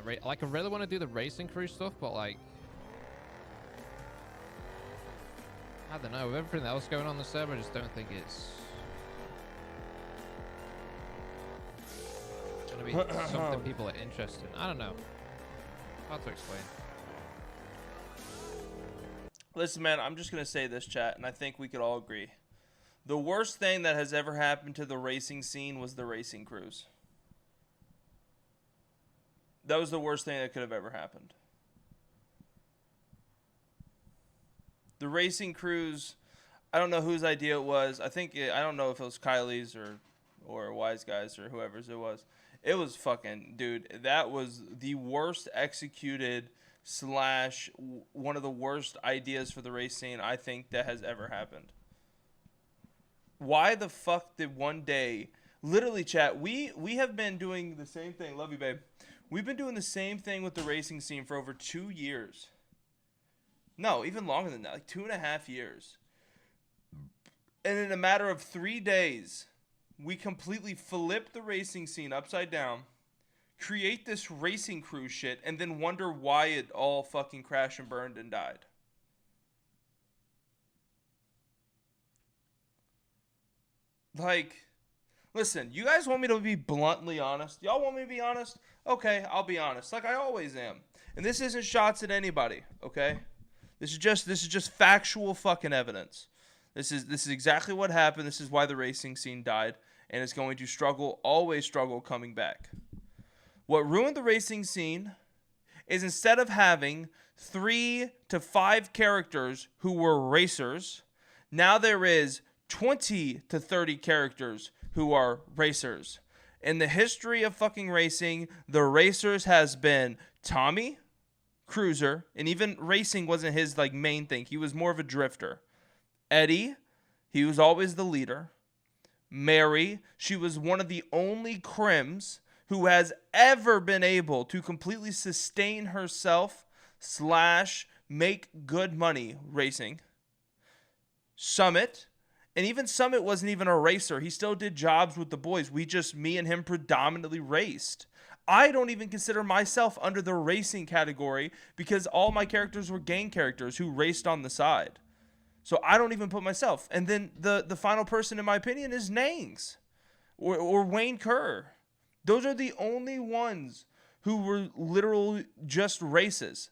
the race. Like, I really want to do the racing crew stuff, but like, I don't know. With everything else going on the server, I just don't think it's gonna be something people are interested in. I don't know. Hard to explain. Listen, man, I'm just gonna say this, chat, and I think we could all agree. The worst thing that has ever happened to the racing scene was the racing crews. That was the worst thing that could have ever happened. The racing crews, I don't know whose idea it was. I don't know if it was Kylie's or Wise Guys or whoever's it was. It was fucking, dude, that was the worst executed / one of the worst ideas for the race scene I think that has ever happened. Why the fuck did one day, literally, chat, we have been doing the same thing. Love you, babe. We've been doing the same thing with the racing scene for over 2 years. No, even longer than that, like 2.5 years. And in a matter of 3 days, we completely flip the racing scene upside down, create this racing crew shit, and then wonder why it all fucking crashed and burned and died. Like, listen, you guys want me to be bluntly honest? Y'all want me to be honest? Okay, I'll be honest, like I always am. And this isn't shots at anybody, okay? This is just factual fucking evidence. This is exactly what happened. This is why the racing scene died, and it's going to always struggle coming back. What ruined the racing scene is instead of having 3 to 5 characters who were racers, now there is 20 to 30 characters who are racers. In the history of fucking racing, the racers has been Tommy, Cruiser, and even racing wasn't his like main thing. He was more of a drifter. Eddie, he was always the leader. Mary, she was one of the only crims who has ever been able to completely sustain herself / make good money racing. Summit, and even Summit wasn't even a racer. He still did jobs with the boys. Me and him predominantly raced. I don't even consider myself under the racing category because all my characters were gang characters who raced on the side. So I don't even put myself. And then the final person, in my opinion, is Nangs or Wayne Kerr. Those are the only ones who were literal just races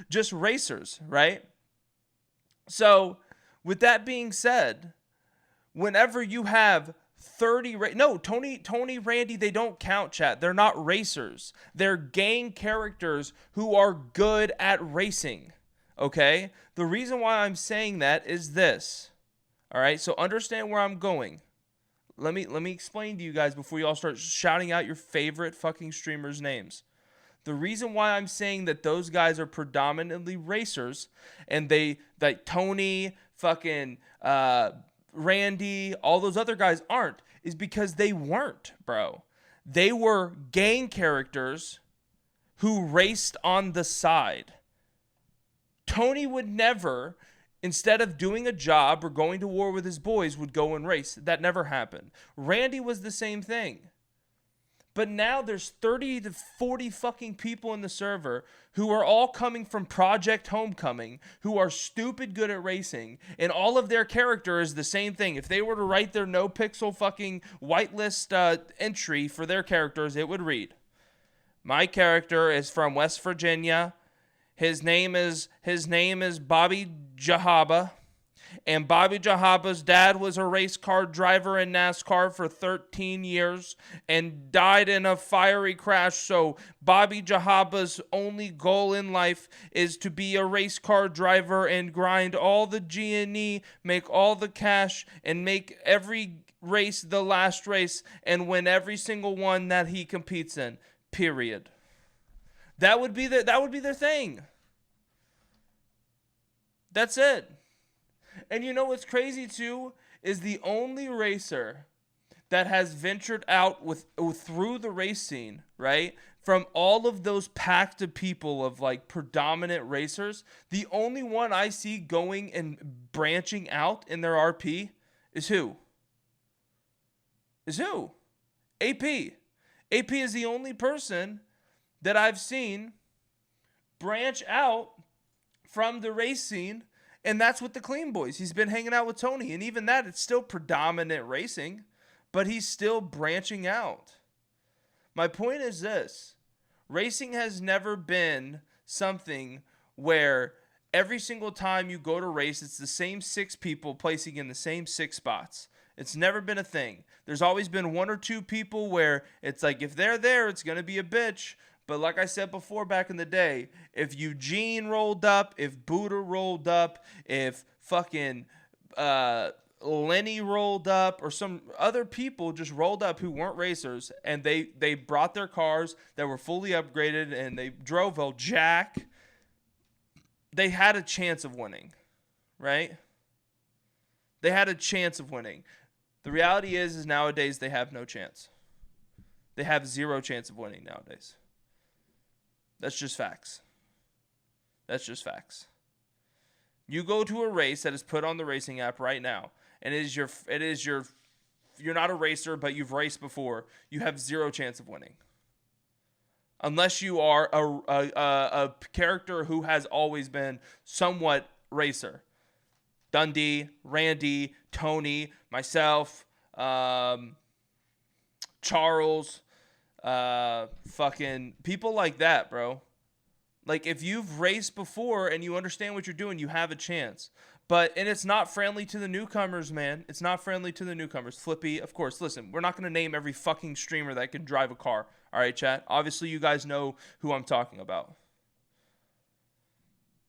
just racers, right? So with that being said, whenever you have 30 Tony, Randy, they don't count, chat. They're not racers. They're gang characters who are good at racing. Okay? The reason why I'm saying that is this. All right? So understand where I'm going. Let me explain to you guys before you all start shouting out your favorite fucking streamers' names. The reason why I'm saying that those guys are predominantly racers and like Tony, fucking Randy, all those other guys aren't, is because they weren't, bro. They were gang characters who raced on the side. Tony would never, instead of doing a job or going to war with his boys, would go and race. That never happened. Randy was the same thing. But now there's 30 to 40 fucking people in the server who are all coming from Project Homecoming, who are stupid good at racing, and all of their character is the same thing. If they were to write their Nopixel fucking whitelist entry for their characters, it would read, my character is from West Virginia. His name is Bobby Jahaba. And Bobby Jahaba's dad was a race car driver in NASCAR for 13 years and died in a fiery crash. So Bobby Jahaba's only goal in life is to be a race car driver and grind all the G&E, make all the cash, and make every race the last race and win every single one that he competes in. Period. That would be their thing. That's it. And you know what's crazy too is the only racer that has ventured out through the race scene, right? From all of those packed of people of like predominant racers, the only one I see going and branching out in their RP is who? AP. AP is the only person that I've seen branch out from the race scene, and that's with the Clean Boys. He's been hanging out with Tony, and even that, it's still predominant racing, but he's still branching out. My point is this. Racing has never been something where every single time you go to race, it's the same 6 people placing in the same 6 spots. It's never been a thing. There's always been 1 or 2 people where it's like, if they're there, it's going to be a bitch. But like I said before back in the day, if Eugene rolled up, if Buddha rolled up, if fucking Lenny rolled up, or some other people just rolled up who weren't racers, and they brought their cars that were fully upgraded, and they drove a Jack, they had a chance of winning, right? They had a chance of winning. The reality is nowadays they have no chance. They have 0 chance of winning nowadays. That's just facts. That's just facts. You go to a race that is put on the racing app right now, and you're not a racer, but you've raced before. You have 0 chance of winning, unless you are a character who has always been somewhat racer. Dundee, Randy, Tony, myself, Charles, fucking people like that, bro. Like, if you've raced before and you understand what you're doing, you have a chance. And it's not friendly to the newcomers, man. It's not friendly to the newcomers. Flippy, of course. Listen, we're not going to name every fucking streamer that can drive a car. All right, chat? Obviously, you guys know who I'm talking about.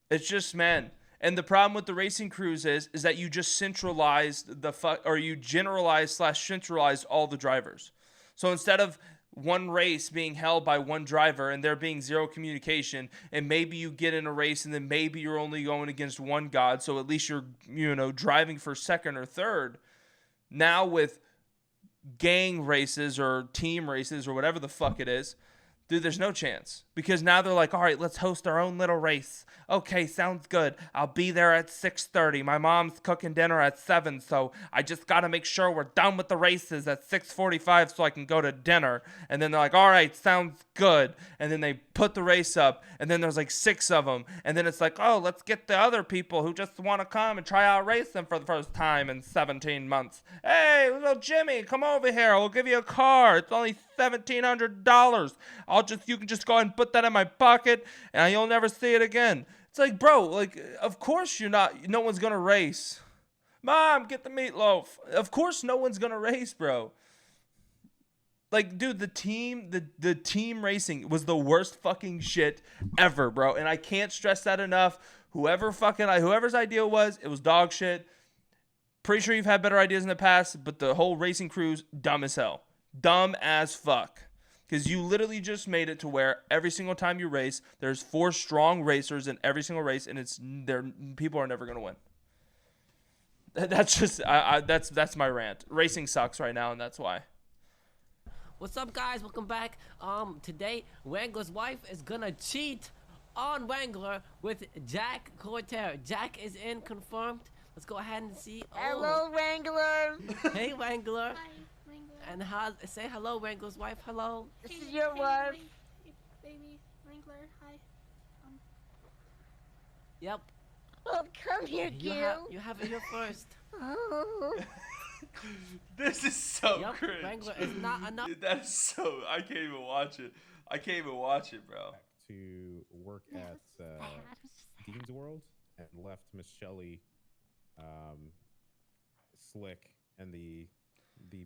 It's just, man. And the problem with the racing crews is that you just centralized you generalized/centralized all the drivers. So instead of one race being held by one driver and there being 0 communication, and maybe you get in a race and then maybe you're only going against one god, so at least you're, driving for second or third. Now with gang races or team races or whatever the fuck it is, dude, there's no chance. Because now they're like, all right, let's host our own little race. Okay, sounds good. I'll be there at 6:30. My mom's cooking dinner at 7, so I just got to make sure we're done with the races at 6:45 so I can go to dinner. And then they're like, all right, sounds good. And then they put the race up, and then there's like 6 of them. And then it's like, oh, let's get the other people who just want to come and try out racing for the first time in 17 months. Hey, little Jimmy, come over here. We'll give you a car. It's only $1,700. You can just go ahead and put that in my pocket, and you'll never see it again. It's like, bro, like, of course no one's gonna race. Mom, get the meatloaf. Of course no one's gonna race, bro. Like, dude, the team racing was the worst fucking shit ever, bro. And I can't stress that enough. Whoever's idea it was dog shit. Pretty sure you've had better ideas in the past, but the whole racing crew's dumb as hell. Dumb as fuck. Because you literally just made it to where every single time you race, there's 4 strong racers in every single race, and people are never gonna win. That's just that's my rant. Racing sucks right now, and that's why. What's up, guys? Welcome back. Today Wangler's wife is gonna cheat on Wangler with Jack Cortair. Jack is in, confirmed. Let's go ahead and see. Hello, Wrangler. Hey, Wangler. Hi, Wrangler. And say hello, Wangler's wife. Hello. This is your wife. Hey, baby, Wrangler, hi. Yep. Oh, come here, Gil. You have it here first. Oh. This is so Yep, cringe. Wrangler is not enough. That's so. I can't even watch it. Bro. To work at Dean's World and left Miss Shelley, Slick, and the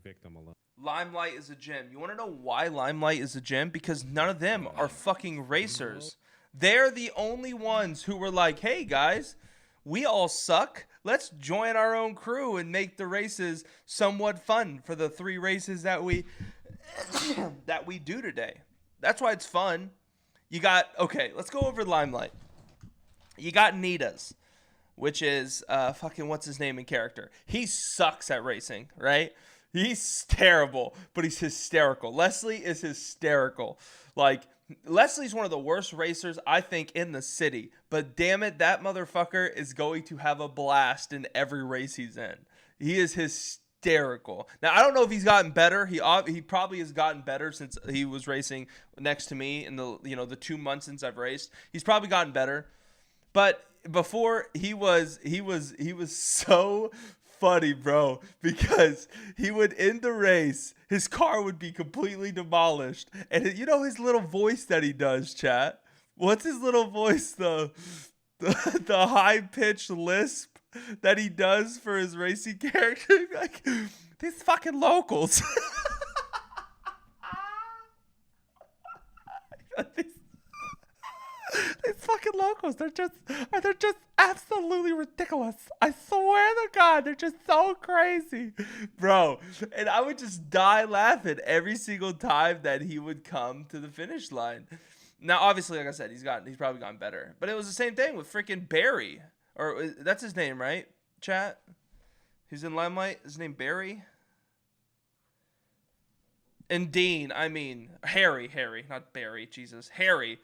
victim alone. Limelight is a gym. You want to know why Limelight is a gym? Because none of them are fucking racers. They're the only ones who were like, hey guys, we all suck. Let's join our own crew and make the races somewhat fun for the 3 races that we do today. That's why it's fun. Let's go over Limelight. You got Nita's, which is fucking what's his name in character. He sucks at racing, right? He's terrible, but he's hysterical. Leslie is hysterical. Like, Leslie's one of the worst racers, I think, in the city. But damn it, that motherfucker is going to have a blast in every race he's in. He is hysterical. Now I don't know if he's gotten better. He probably has gotten better since he was racing next to me in the 2 months since I've raced. He's probably gotten better. But before he was so funny, bro, because he would end the race, his car would be completely demolished, and you know his little voice that he does, chat. What's his little voice, the high pitched lisp that he does for his racing character? Like, these fucking locals. These fucking locals, they're just absolutely ridiculous. I swear to God, they're just so crazy, bro. And I would just die laughing every single time that he would come to the finish line. Now, obviously, like I said, he's probably gotten better. But it was the same thing with freaking Barry, or that's his name, right? Chat. He's in Limelight. His name Barry. And Dean, I mean Harry, not Barry. Jesus, Harry.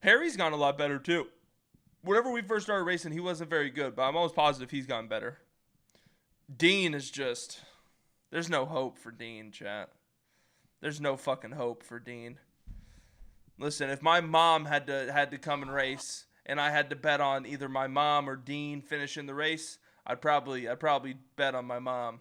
Harry's gotten a lot better, too. Whenever we first started racing, he wasn't very good, but I'm almost positive he's gotten better. Dean is just... There's no hope for Dean, chat. There's no fucking hope for Dean. Listen, if my mom had to come and race, and I had to bet on either my mom or Dean finishing the race, I'd probably bet on my mom.